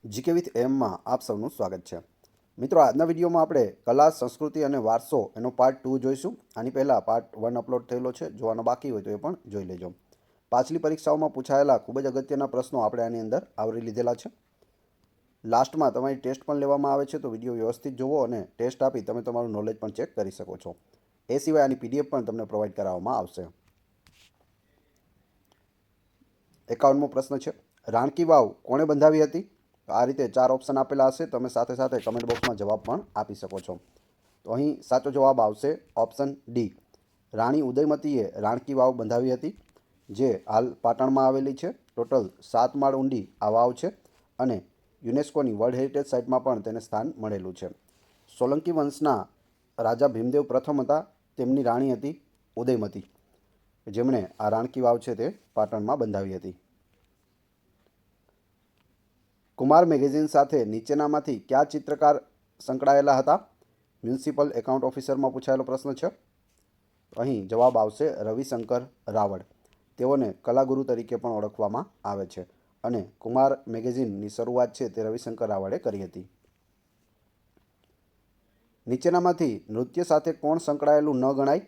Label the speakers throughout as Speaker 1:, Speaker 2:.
Speaker 1: GK with એમમાં આપ સૌનું સ્વાગત છે. મિત્રો, આજના વિડીયોમાં આપણે કલા, સંસ્કૃતિ અને વારસો એનો પાર્ટ 2 જોઈશું. આની પહેલાં પાર્ટ 1 અપલોડ થયેલો છે. જોવાનો બાકી હોય તો એ પણ જોઈ લેજો. પાછલી પરીક્ષાઓમાં પૂછાયેલા ખૂબ જ અગત્યના પ્રશ્નો આપણે આની અંદર આવરી લીધેલા છે. લાસ્ટમાં તમારી ટેસ્ટ પણ લેવામાં આવે છે, તો વિડીયો વ્યવસ્થિત જુઓ અને ટેસ્ટ આપી તમે તમારું નોલેજ પણ ચેક કરી શકો છો. એ સિવાય આની પીડીએફ પણ તમને પ્રોવાઈડ કરાવવામાં આવશે. 51મો પ્રશ્ન છે, રાણકી વાવ કોણે બંધાવી હતી? આ રીતે 4 ઓપ્શન આપેલા હશે. તમે સાથે સાથે કમેન્ટ બોક્સમાં જવાબ પણ આપી શકો છો. તો અહીં સાચો જવાબ આવશે ઓપ્શન ડી. રાણી ઉદયમતીએ રાણકી વાવ બંધાવી હતી, જે હાલ પાટણમાં આવેલી છે. ટોટલ 7 માળ ઊંડી આ વાવ છે અને યુનેસ્કોની વર્લ્ડ હેરિટેજ સાઇટમાં પણ તેને સ્થાન મળેલું છે. સોલંકી વંશના રાજા ભીમદેવ પ્રથમ હતા. તેમની રાણી હતી ઉદયમતી, જેમણે આ રાણકી વાવ છે તે પાટણમાં બંધાવી હતી. કુમાર મેગેઝિન સાથે નીચેનામાંથી કયા ચિત્રકાર સંકળાયેલા હતા? મ્યુનિસિપલ એકાઉન્ટ ઓફિસરમાં પૂછાયેલો પ્રશ્ન છે. અહીં જવાબ આવશે રવિશંકર રાવળ. તેઓને કલાગુરુ તરીકે પણ ઓળખવામાં આવે છે અને કુમાર મેગેઝિનની શરૂઆત છે તે રવિશંકર રાવળે કરી હતી. નીચેનામાંથી નૃત્ય સાથે કોણ સંકળાયેલું ન ગણાય?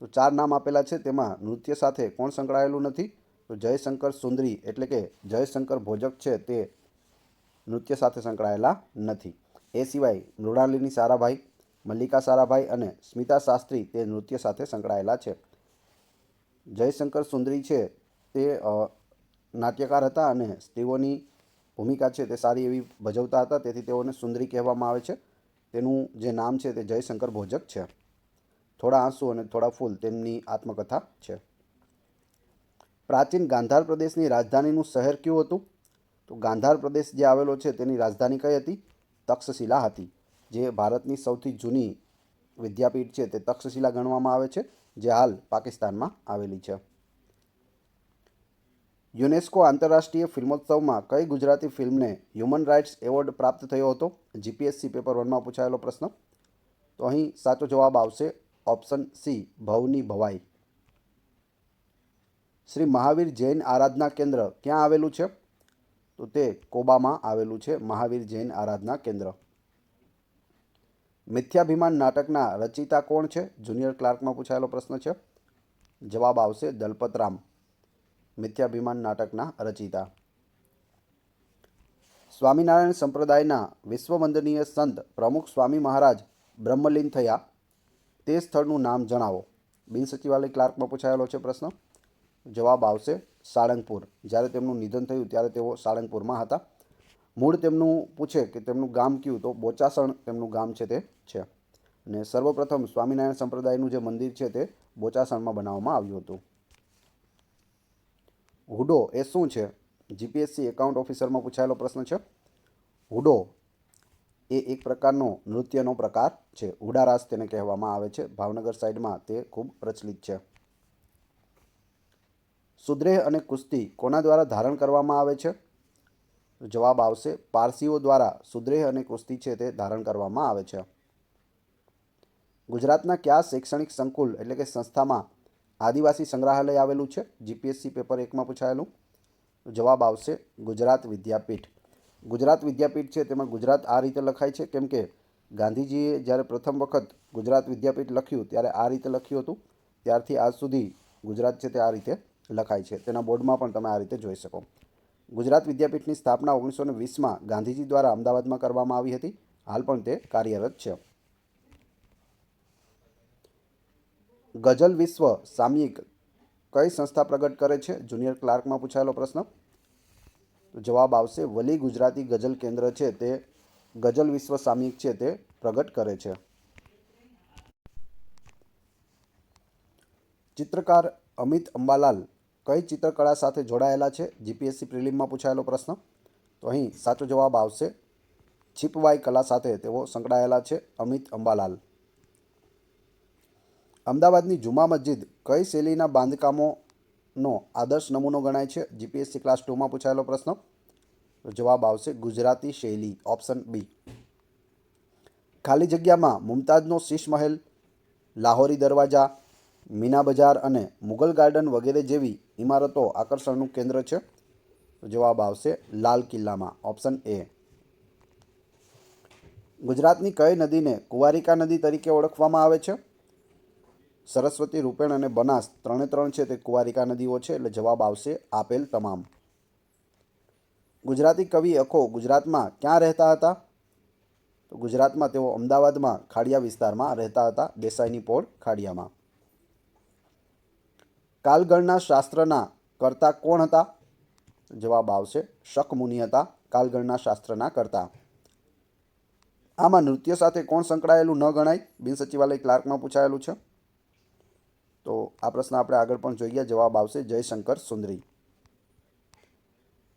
Speaker 1: તો 4 નામ આપેલા છે, તેમાં નૃત્ય સાથે કોણ સંકળાયેલું નથી? તો જયશંકર સુંદરી એટલે કે જયશંકર ભોજક છે તે નૃત્ય સાથે સંકળાયેલા નથી. એ સિવાય મૃણાલિની સારાભાઈ, મલ્લિકા સારાભાઈ અને સ્મિતા શાસ્ત્રી તે નૃત્ય સાથે સંકળાયેલા છે. જયશંકર સુંદરી છે તે નાટ્યકાર હતા અને સ્ત્રીઓની ભૂમિકા છે તે સારી એવી ભજવતા હતા, તેથી તેઓને સુંદરી કહેવામાં આવે છે. તેનું જે નામ છે તે જયશંકર ભોજક છે. થોડા આંસુ અને થોડા ફૂલ તેમની આત્મકથા છે. પ્રાચીન ગાંધાર પ્રદેશની રાજધાનીનું શહેર કયું હતું? તો ગાંધાર પ્રદેશ જે આવેલો છે તેની રાજધાની કઈ હતી? તક્ષશિલા હતી. જે ભારતની સૌથી જૂની વિદ્યાપીઠ છે તે તક્ષશિલા ગણવામાં આવે છે, જે હાલ પાકિસ્તાનમાં આવેલી છે. યુનેસ્કો આંતરરાષ્ટ્રીય ફિલ્મોત્સવમાં કઈ ગુજરાતી ફિલ્મને હ્યુમન રાઇટ્સ એવોર્ડ પ્રાપ્ત થયો હતો? જીપીએસસી પેપર 1માં પૂછાયેલો પ્રશ્ન. તો અહીં સાચો જવાબ આવશે ઓપ્શન સી, ભવની ભવાઈ. શ્રી મહાવીર જૈન આરાધના કેન્દ્ર ક્યાં આવેલું છે? તો તે કોબામાં આવેલું છે, મહાવીર જૈન આરાધના કેન્દ્ર. મિથ્યાભિમાન નાટકના રચયિતા કોણ છે? જુનિયર ક્લાર્કમાં પૂછાયેલો પ્રશ્ન છે. જવાબ આવશે દલપતરામ, મિથ્યાભિમાન નાટકના રચયિતા. સ્વામિનારાયણ સંપ્રદાયના વિશ્વવંદનીય સંત પ્રમુખ સ્વામી મહારાજ બ્રહ્મલીન થયા તે સ્થળનું નામ જણાવો. બિન સચિવાલય ક્લાર્કમાં પૂછાયેલો છે પ્રશ્ન. જવાબ આવશે સાળંગપુર. જ્યારે તેમનું નિધન થયું ત્યારે તેઓ સાળંગપુરમાં હતા. મૂળ તેમનું પૂછે કે તેમનું ગામ કયું, તો બોચાસણ તેમનું ગામ છે તે છે. અને સર્વપ્રથમ સ્વામિનારાયણ સંપ્રદાયનું જે મંદિર છે તે બોચાસણમાં બનાવવામાં આવ્યું હતું. હુડો એ શું છે? જીપીએસસી એકાઉન્ટ ઓફિસરમાં પૂછાયેલો પ્રશ્ન છે. હુડો એ એક પ્રકારનો નૃત્યનો પ્રકાર છે. હુડારાસ તેને કહેવામાં આવે છે. ભાવનગર સાઈડમાં તે ખૂબ પ્રચલિત છે. સુદ્રેહ અને કુસ્તી કોના દ્વારા ધારણ કરવામાં આવે છે? જવાબ આવશે પારસીઓ દ્વારા સુદ્રેહ અને કુસ્તી છે તે ધારણ કરવામાં આવે છે. ગુજરાતના કયા શૈક્ષણિક સંકુલ એટલે કે સંસ્થામાં આદિવાસી સંગ્રહાલય આવેલું છે? જીપીએસસી પેપર 1માં પૂછાયેલું. જવાબ આવશે ગુજરાત વિદ્યાપીઠ. ગુજરાત વિદ્યાપીઠ છે તેમાં ગુજરાત આ રીતે લખાય છે કેમ કે ગાંધીજીએ જ્યારે પ્રથમ વખત ગુજરાત વિદ્યાપીઠ લખ્યું ત્યારે આ રીતે લખ્યું હતું. ત્યારથી આજ સુધી ગુજરાત છે તે આ રીતે લખાય છે. તેના બોર્ડમાં પણ તમે આ રીતે જોઈ શકો. ગુજરાત વિદ્યાપીઠની સ્થાપના 1920માં ગાંધીજી દ્વારા અમદાવાદમાં કરવામાં આવી હતી. હાલ પણ તે કાર્યરત છે. ગઝલ વિશ્વ સામયિક કઈ સંસ્થા પ્રગટ કરે છે? જુનિયર ક્લાર્કમાં પૂછાયેલો પ્રશ્ન. જવાબ આવશે વલી ગુજરાતી ગઝલ કેન્દ્ર છે તે ગઝલ વિશ્વ સામયિક છે તે પ્રગટ કરે છે. ચિત્રકાર અમિત અંબાલાલ કઈ ચિત્રકળા સાથે જોડાયેલા છે? જીપીએસસી પ્રિલિમમાં પૂછાયેલો પ્રશ્ન. તો અહીં સાચો જવાબ આવશે છીપવાઈ કલા સાથે તેઓ સંકળાયેલા છે, અમિત અંબાલાલ. અમદાવાદની જુમા મસ્જિદ કઈ શૈલીના બાંધકામોનો આદર્શ નમૂનો ગણાય છે? જીપીએસસી ક્લાસ 2માં પૂછાયેલો પ્રશ્ન. તો જવાબ આવશે ગુજરાતી શૈલી, ઓપ્શન બી. ખાલી જગ્યામાં મુમતાઝનો શીશ મહેલ, લાહોરી દરવાજા, મીના બજાર અને મુગલ ગાર્ડન વગેરે જેવી ઇમારતો આકર્ષણનું કેન્દ્ર છે. તો જવાબ આવશે લાલ કિલ્લામાં, ઓપ્શન એ. ગુજરાતની કઈ નદીને કુંવારિકા નદી તરીકે ઓળખવામાં આવે છે? સરસ્વતી, રૂપેણ અને બનાસ ત્રણે ત્રણ છે તે કુંવારિકા નદીઓ છે, એટલે જવાબ આવશે આપેલ તમામ. ગુજરાતી કવિ અખો ગુજરાતમાં ક્યાં રહેતા હતા? તો ગુજરાતમાં તેઓ અમદાવાદમાં ખાડિયા વિસ્તારમાં રહેતા હતા, દેસાઈની પોળ ખાડિયામાં. કાલગણના શાસ્ત્રના કર્તા કોણ હતા? જવાબ આવશે શકમુનિ હતા કાલગણના શાસ્ત્રના કર્તા. આમાં નૃત્ય સાથે કોણ સંકળાયેલું ન ગણાય? બિન સચિવાલય ક્લાર્કમાં પૂછાયેલું છે. તો આ પ્રશ્ન આપણે આગળ પણ જોઈએ. જવાબ આવશે જયશંકર સુંદરી.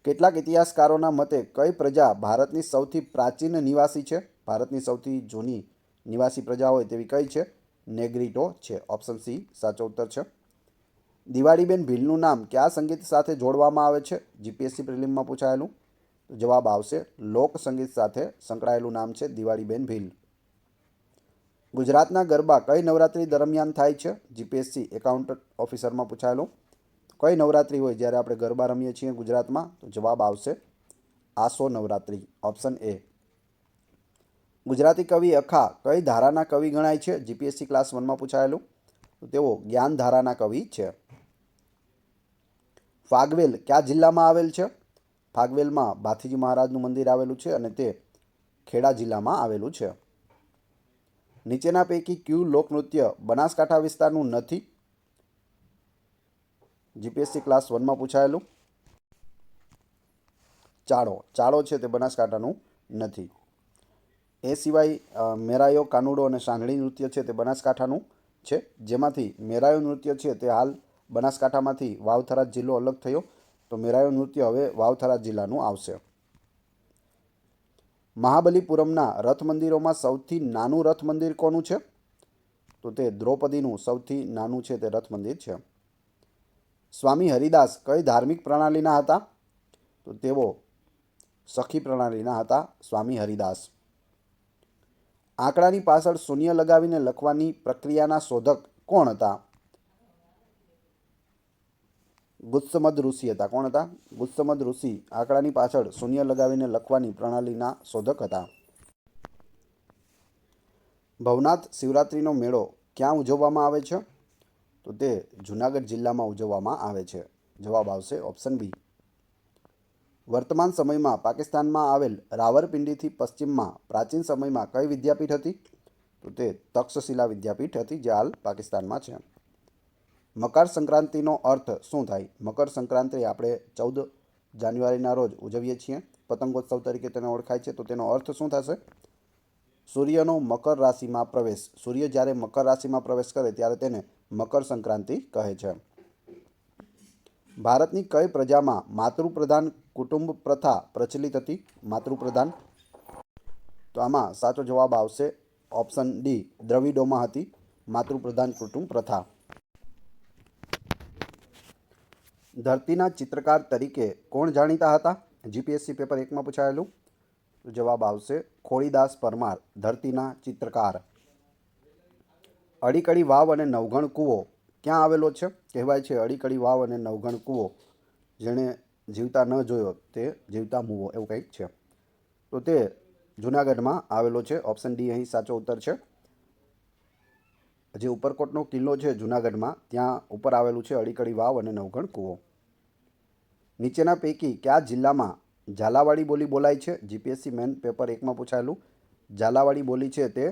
Speaker 1: કેટલાક ઇતિહાસકારોના મતે કઈ પ્રજા ભારતની સૌથી પ્રાચીન નિવાસી છે? ભારતની સૌથી જૂની નિવાસી પ્રજા હોય તેવી કઈ છે? નેગ્રીટો છે. ઓપ્શન સી સાચો ઉત્તર છે. દિવાળીબેન ભીલનું નામ કયા સંગીત સાથે જોડવામાં આવે છે? જીપીએસસી પ્રિલિમમાં પૂછાયેલું. જવાબ આવશે લોક સંગીત સાથે સંકળાયેલું નામ છે દિવાળીબેન ભીલ. ગુજરાતના ગરબા કઈ નવરાત્રી દરમિયાન થાય છે? જીપીએસસી એકાઉન્ટન્ટ ઓફિસરમાં પૂછાયેલું. કઈ નવરાત્રી હોય જ્યારે આપણે ગરબા રમીએ છીએ ગુજરાતમાં? તો જવાબ આવશે આસો નવરાત્રી. Option A. ગુજરાતી કવિ અખા કઈ ધારાના કવિ ગણાય છે? જીપીએસસી ક્લાસ 1માં પૂછાયેલું. તો તેઓ જ્ઞાન ધારાના કવિ છે. ફાગવેલ કયા જિલ્લામાં આવેલ છે? ફાગવેલમાં ભાથીજી મહારાજનું મંદિર આવેલું છે અને તે ખેડા જિલ્લામાં આવેલું છે. નીચેના પૈકી કયું લોકનૃત્ય બનાસકાંઠા વિસ્તારનું નથી? જીપીએસસી ક્લાસ 1માં પૂછાયેલું. ચાળો છે તે બનાસકાંઠાનું નથી. એ સિવાય મેરાયો, કાનુડો અને સાંઢળી નૃત્ય છે તે બનાસકાંઠાનું છે, જેમાંથી મેરાયો નૃત્ય છે તે હાલ બનાસકાંઠામાંથી વાવ-થરાદ જિલ્લો અલગ થયો, તો મેરાયો નૃત્ય હવે વાવ-થરાદ જિલ્લાનું આવશે. મહાબલીપુરમના રથ મંદિરોમાં સૌથી નાનું રથ મંદિર કોનું છે? તો તે દ્રૌપદીનું સૌથી નાનું છે તે રથ મંદિર છે. સ્વામી હરિદાસ કઈ ધાર્મિક પ્રણાલીના હતા? તો તેઓ સખી પ્રણાલીના હતા સ્વામી હરિદાસ. આંકડાની પાછળ શૂન્ય લગાવીને લખવાની પ્રક્રિયાના શોધક કોણ હતા? ગુત્સમદ ઋષિ હતા. કોણ હતા? ગુત્સમદ ઋષિ આંકડાની પાછળ શૂન્ય લગાવીને લખવાની પ્રણાલીના શોધક હતા. ભવનાથ શિવરાત્રિનો મેળો ક્યાં ઉજવવામાં આવે છે? તો તે જૂનાગઢ જિલ્લામાં ઉજવવામાં આવે છે. જવાબ આવશે ઓપ્શન બી. વર્તમાન સમયમાં પાકિસ્તાનમાં આવેલ રાવરપિંડીથી પશ્ચિમમાં પ્રાચીન સમયમાં કઈ વિદ્યાપીઠ હતી? તો તે તક્ષશિલા વિદ્યાપીઠ હતી, જે હાલ પાકિસ્તાનમાં છે. મકર સંક્રાંતિનો અર્થ શું થાય? મકર સંક્રાંતિ આપણે 14 જાન્યુઆરીના રોજ ઉજવીએ છીએ, પતંગોત્સવ તરીકે તેને ઓળખાય છે. તો તેનો અર્થ શું થશે? સૂર્યનો મકર રાશિમાં પ્રવેશ. સૂર્ય જ્યારે મકર રાશિમાં પ્રવેશ કરે ત્યારે તેને મકર સંક્રાંતિ કહે છે. ભારતની કઈ પ્રજામાં માતૃપ્રધાન કુટુંબ પ્રથા પ્રચલિત હતી? માતૃપ્રધાન. તો આમાં સાચો જવાબ આવશે ઓપ્શન ડી. દ્રવિડોમાં હતી માતૃપ્રધાન કુટુંબ પ્રથા. ધરતીના ચિત્રકાર તરીકે કોણ જાણીતા હતા? જીપીએસસી પેપર 1માં પૂછાયેલું. તો જવાબ આવશે ખોડીદાસ પરમાર, ધરતીના ચિત્રકાર. અડીકડી વાવ અને નવઘણ કૂવો ક્યાં આવેલો છે? કહેવાય છે અડીકડી વાવ અને નવઘણ કૂવો જેણે જીવતા ન જોયો તે જીવતા મૂવો, એવું કંઈક છે. તો તે જૂનાગઢમાં આવેલો છે. ઓપ્શન ડી અહીં સાચો ઉત્તર છે. જે ઉપરકોટનો કિલ્લો છે જૂનાગઢમાં, ત્યાં ઉપર આવેલું છે અડીકડી વાવ અને નવઘણ કૂવો. નીચેના પૈકી કયા જિલ્લામાં ઝાલાવાડી બોલી બોલાય છે? જીપીએસસી મેન પેપર 1માં પૂછાયેલું. ઝાલાવાડી બોલી છે તે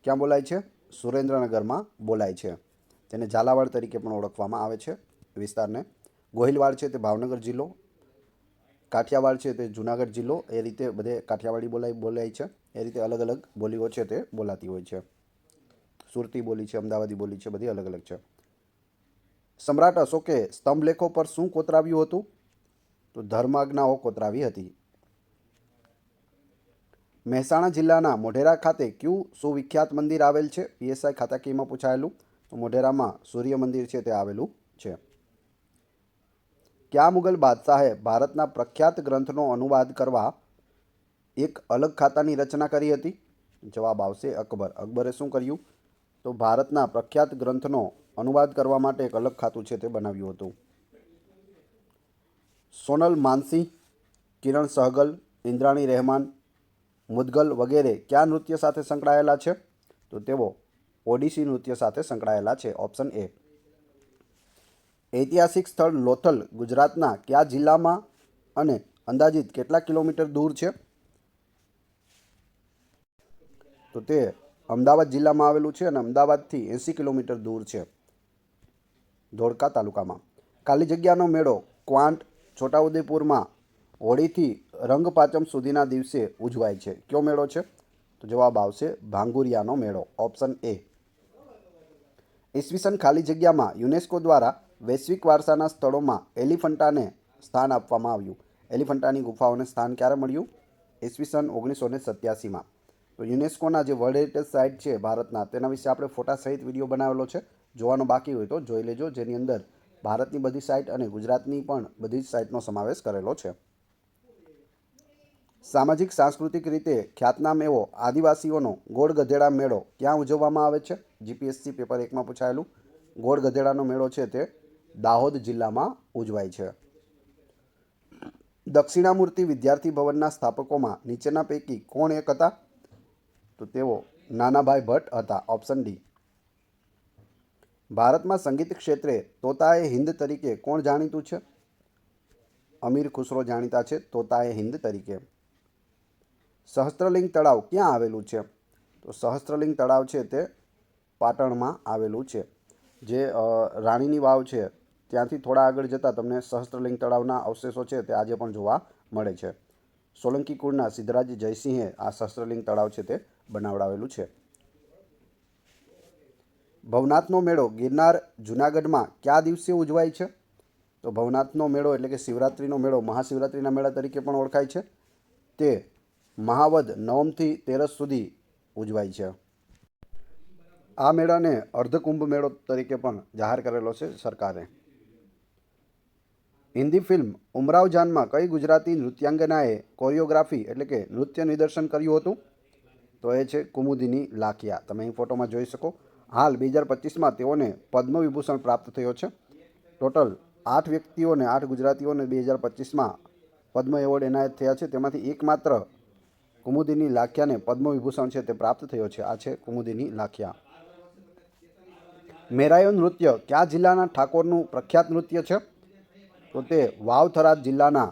Speaker 1: ક્યાં બોલાય છે? સુરેન્દ્રનગરમાં બોલાય છે. તેને ઝાલાવાડ તરીકે પણ ઓળખવામાં આવે છે વિસ્તારને. ગોહિલવાડ છે તે ભાવનગર જિલ્લો, કાઠિયાવાડ છે તે જૂનાગઢ જિલ્લો, એ રીતે બધે કાઠિયાવાડી બોલાય છે. એ રીતે અલગ અલગ બોલીઓ છે તે બોલાતી હોય છે. સુરતી બોલી છે, અમદાવાદી બોલી છે, બધી અલગ અલગ છે. સમ્રાટ અશોકે સ્તંભલેખો પર શું કોતરાવ્યું હતું? તો ધર્માજ્ઞાઓ કોતરાવી હતી. મહેસાણા જિલ્લાના મોઢેરા ખાતે કયું સુવિખ્યાત મંદિર આવેલ છે? પીએસઆઈ ખાતાકીયમાં પૂછાયેલું. તો મોઢેરામાં સૂર્ય મંદિર છે તે આવેલું છે. કયા મુગલ બાદશાહે ભારતના પ્રખ્યાત ગ્રંથનો અનુવાદ કરવા એક અલગ ખાતાની રચના કરી હતી? જવાબ આવશે અકબર. અકબરે શું કર્યું? તો ભારતના પ્રખ્યાત ગ્રંથનો અનુવાદ કરવા માટે એક અલગ ખાતું છે તે બનાવ્યું હતું. સોનલ માનસિંહ, કિરણ સહગલ, ઇન્દ્રાણી રહેમાન મુદગલ વગેરે કયા નૃત્ય સાથે સંકળાયેલા છે? તો તેઓ ઓડિસી નૃત્ય સાથે સંકળાયેલા છે. Option A. ઐતિહાસિક સ્થળ લોથલ ગુજરાતના કયા જિલ્લામાં અને અંદાજિત કેટલા કિલોમીટર દૂર છે? તો તે અમદાવાદ જિલ્લામાં આવેલું છે અને અમદાવાદથી 80 કિલોમીટર દૂર છે. ધોળકા તાલુકામાં. ખાલી જગ્યાનો મેળો ક્વાંટ છોટાઉદેપુરમાં હોળીથી રંગપાચમ સુધીના દિવસે ઉજવાય છે. કયો મેળો છે? તો જવાબ આવશે ભાંગુરિયાનો મેળો. Option A. ઈસવીસન ખાલી જગ્યામાં યુનેસ્કો દ્વારા વૈશ્વિક વારસાના સ્થળોમાં એલિફન્ટાને સ્થાન આપવામાં આવ્યું. એલિફન્ટાની ગુફાઓને સ્થાન ક્યારે મળ્યું? ઈસવીસન 1987માં. તો યુનેસ્કોના જે વર્લ્ડ હેરિટેજ સાઇટ છે ભારતના, તેના વિશે આપણે ફોટા સહિત વિડીયો બનાવેલો છે. જોવાનો બાકી હોય તો જોઈ લેજો, જેની અંદર ભારતની બધી સાઇટ અને ગુજરાતની પણ બધી જ સાઇટનો સમાવેશ કરેલો છે. સામાજિક સાંસ્કૃતિક રીતે ખ્યાતનામ એવો આદિવાસીઓનો ગોળ ગધેડા મેળો ક્યાં ઉજવવામાં આવે છે? જીપીએસસી પેપર 1માં પૂછાયેલું. ગોળ ગધેડાનો મેળો છે તે દાહોદ જિલ્લામાં ઉજવાય છે. દક્ષિણામૂર્તિ વિદ્યાર્થી ભવનના સ્થાપકોમાં નીચેના પૈકી કોણ એક હતા? તો તેઓ નાનાભાઈ ભટ્ટ હતા. Option D. ભારતમાં સંગીત ક્ષેત્રે તોતાએ હિન્દ તરીકે કોણ જાણીતું છે? અમીર ખુસરો જાણીતા છે તોતાએ હિન્દ તરીકે. સહસ્ત્રલિંગ તળાવ ક્યાં આવેલું છે? તો સહસ્ત્રલિંગ તળાવ છે તે પાટણમાં આવેલું છે. જે રાણીની વાવ છે ત્યાંથી થોડા આગળ જતાં તમને સહસ્ત્રલિંગ તળાવના અવશેષો છે તે આજે પણ જોવા મળે છે. સોલંકી કુળના સિદ્ધરાજ જયસિંહે આ સહસ્ત્રલિંગ તળાવ છે તે બનાવડાવેલું છે. ભવનાથનો મેળો ગિરનાર જૂનાગઢમાં કયા દિવસે ઉજવાય છે? તો ભવનાથનો મેળો એટલે કે શિવરાત્રિનો મેળો મહાશિવરાત્રિના મેળા તરીકે પણ ઓળખાય છે. તે મહાવદ 9મથી 13 સુધી ઉજવાય છે. આ મેળાને અર્ધકુંભ મેળો તરીકે પણ જાહેર કરેલો છે સરકારે. હિન્દી ફિલ્મ ઉમરાવ જાનમાં કઈ ગુજરાતી નૃત્યાંગનાએ કોરિયોગ્રાફી એટલે કે નૃત્ય નિદર્શન કર્યું હતું? તો એ છે કુમુદિની લાખિયા. તમે અહીં ફોટોમાં જોઈ શકો. હાલ 2025માં તેઓને પદ્મ વિભૂષણ પ્રાપ્ત થયો છે. ટોટલ 8 વ્યક્તિઓને 8 ગુજરાતીઓને 2025માં પદ્મ એવોર્ડ એનાયત થયા છે. તેમાંથી એકમાત્ર કુમુદિની લાખિયાને પદ્મ વિભૂષણ છે તે પ્રાપ્ત થયો છે. આ છે કુમુદિની લાખિયા. મેરાયો નૃત્ય કયા જિલ્લાના ઠાકોરનું પ્રખ્યાત નૃત્ય છે? તો તે વાવ-થરાદ જિલ્લાના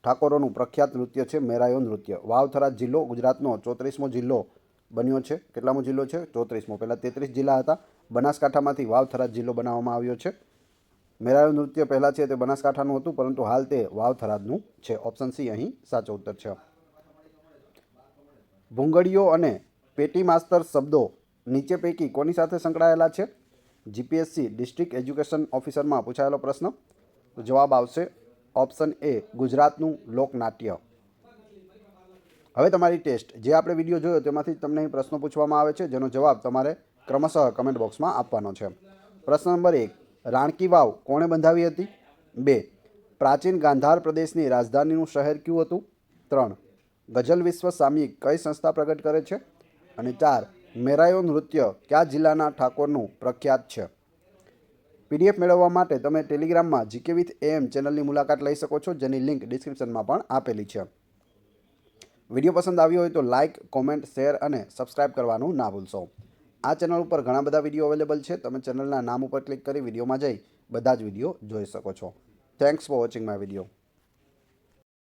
Speaker 1: ઠાકોરોનું પ્રખ્યાત નૃત્ય છે મેરાયો નૃત્ય. વાવ-થરાદ જિલ્લો ગુજરાતનો 34મો જિલ્લો બન્યો છે. કેટલામો જિલ્લો છે? 34મો. પહેલાં 33 જિલ્લા હતા. બનાસકાંઠામાંથી વાવ-થરાદ જિલ્લો બનાવવામાં આવ્યો છે. મેરાયો નૃત્ય પહેલાં છે તે બનાસકાંઠાનું હતું, પરંતુ હાલ તે વાવ-થરાદનું છે. ઓપ્શન સી અહીં સાચો ઉત્તર છે. ભૂંગળીઓ અને પેટી માસ્તર શબ્દો નીચે પૈકી કોની સાથે સંકળાયેલા છે? જીપીએસસી ડિસ્ટ્રિક્ટ એજ્યુકેશન ઓફિસરમાં પૂછાયેલો પ્રશ્ન. તો જવાબ આવશે ઓપ્શન એ ગુજરાતનું લોકનાટ્ય. હવે તમારી ટેસ્ટ, જે આપણે વિડીયો જોયો તેમાંથી તમને અહીં પ્રશ્નો પૂછવામાં આવે છે, જેનો જવાબ તમારે ક્રમશઃ કમેન્ટ બોક્સમાં આપવાનો છે. પ્રશ્ન નંબર 1, રાણકી વાવ કોણે બંધાવી હતી? 2, પ્રાચીન ગાંધાર પ્રદેશની રાજધાનીનું શહેર કયું હતું? 3, ગઝલ વિશ્વ સામયિક કઈ સંસ્થા પ્રગટ કરે છે? અને 4, મેરાયો નૃત્ય કયા જિલ્લાના ઠાકોરનું પ્રખ્યાત છે? પીડીએફ મેળવવા માટે તમે ટેલિગ્રામમાં જીકે વિથ એમ ચેનલની મુલાકાત લઈ શકો છો, જેની લિંક ડિસ્ક્રિપ્શનમાં પણ આપેલી છે. વિડીયો પસંદ આવ્યો હોય તો લાઇક, કોમેન્ટ, શેર અને સબસ્ક્રાઇબ કરવાનું ના ભૂલશો. આ ચેનલ ઉપર ઘણા બધા વિડીયો અવેલેબલ છે. તમે ચેનલના નામ ઉપર ક્લિક કરી વિડીયોમાં જઈ બધા જ વિડીયો જોઈ શકો છો. Thanks for watching my video.